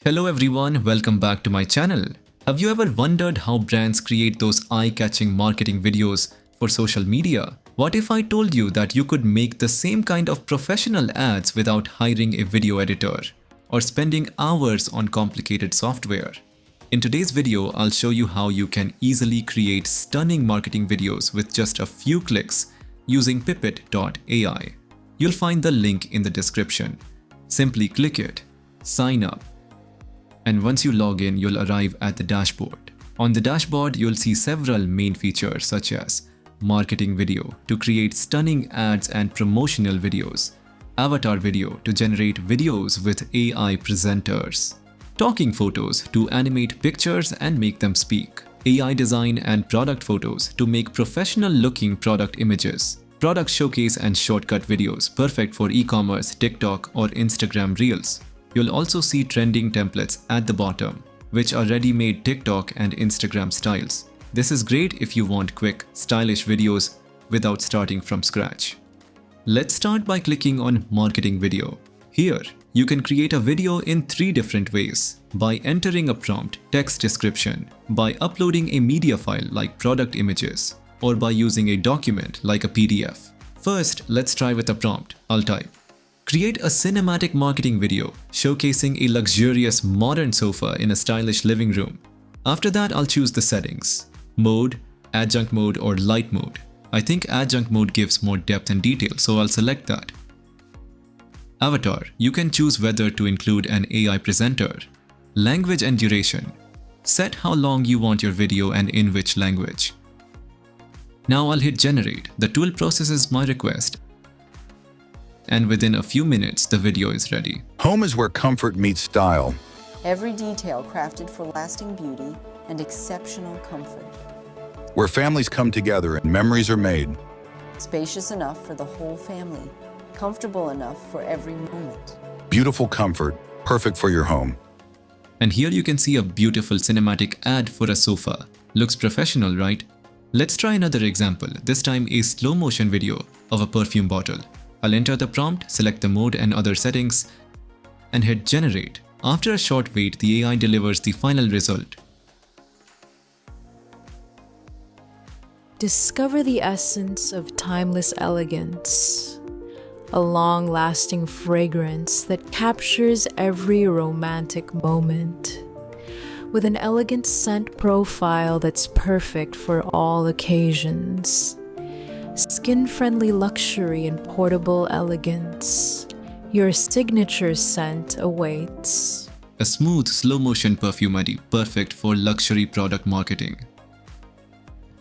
Hello everyone, welcome back to my channel. Have you ever wondered how brands create those eye-catching marketing videos for social media? What if I told you that you could make the same kind of professional ads without hiring a video editor or spending hours on complicated software? In today's video, I'll show you how you can easily create stunning marketing videos with just a few clicks using Pipet.ai. You'll find the link in the description. Simply click it, sign up, and once you log in, you'll arrive at the dashboard. On the dashboard, you'll see several main features such as marketing video to create stunning ads and promotional videos, avatar video to generate videos with AI presenters, talking photos to animate pictures and make them speak, AI design and product photos to make professional-looking product images, product showcase and shortcut videos perfect for e-commerce, TikTok or Instagram Reels. You'll also see trending templates at the bottom, which are ready-made TikTok and Instagram styles. This is great if you want quick, stylish videos without starting from scratch. Let's start by clicking on Marketing Video. Here, you can create a video in 3 different ways: by entering a prompt, text description, by uploading a media file like product images, or by using a document like a PDF. First, let's try with a prompt. I'll type, "Create a cinematic marketing video showcasing a luxurious modern sofa in a stylish living room." After that, I'll choose the settings: mode, adjunct mode or light mode. I think adjunct mode gives more depth and detail, so I'll select that. Avatar, you can choose whether to include an AI presenter. Language and duration. Set how long you want your video and in which language. Now I'll hit generate. The tool processes my request, and within a few minutes, the video is ready. Home is where comfort meets style. Every detail crafted for lasting beauty and exceptional comfort. Where families come together and memories are made. Spacious enough for the whole family. Comfortable enough for every moment. Beautiful comfort, perfect for your home. And here you can see a beautiful cinematic ad for a sofa. Looks professional, right? Let's try another example, this time a slow motion video of a perfume bottle. I'll enter the prompt, select the mode and other settings, and hit generate. After a short wait, the AI delivers the final result. Discover the essence of timeless elegance, a long-lasting fragrance that captures every romantic moment, with an elegant scent profile that's perfect for all occasions. Skin-friendly luxury and portable elegance. Your signature scent awaits. A smooth, slow-motion perfume ID, perfect for luxury product marketing.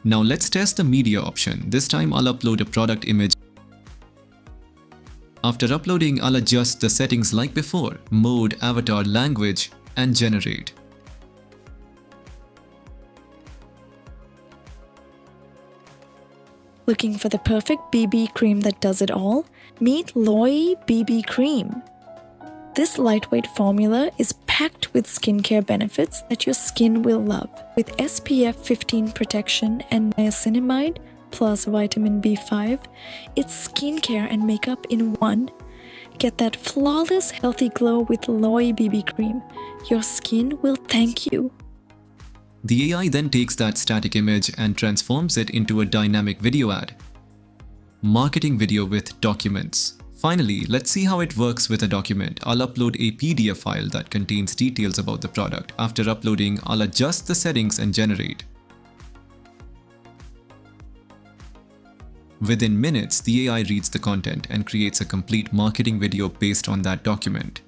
Now let's test the media option. This time I'll upload a product image. After uploading, I'll adjust the settings like before: mode, avatar, language, and generate. Looking for the perfect BB cream that does it all? Meet Loy BB Cream. This lightweight formula is packed with skincare benefits that your skin will love. With SPF 15 protection and niacinamide plus vitamin B5, it's skincare and makeup in one. Get that flawless healthy glow with Loy BB Cream. Your skin will thank you. The AI then takes that static image and transforms it into a dynamic video ad. Marketing video with documents. Finally, let's see how it works with a document. I'll upload a PDF file that contains details about the product. After uploading, I'll adjust the settings and generate. Within minutes, the AI reads the content and creates a complete marketing video based on that document.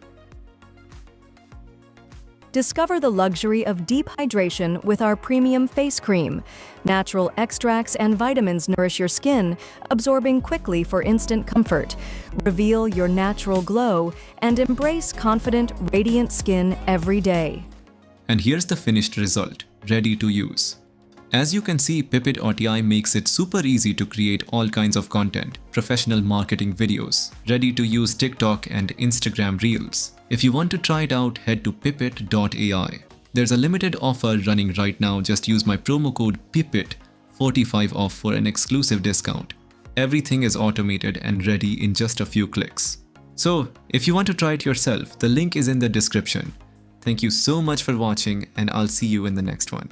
Discover the luxury of deep hydration with our premium face cream. Natural extracts and vitamins nourish your skin, absorbing quickly for instant comfort. Reveal your natural glow and embrace confident, radiant skin every day. And here's the finished result, ready to use. As you can see, Pipet.ai makes it super easy to create all kinds of content, professional marketing videos, ready to use TikTok and Instagram Reels. If you want to try it out, head to Pipit.ai. There's a limited offer running right now. Just use my promo code Pipit45 off for an exclusive discount. Everything is automated and ready in just a few clicks. So, if you want to try it yourself, the link is in the description. Thank you so much for watching, and I'll see you in the next one.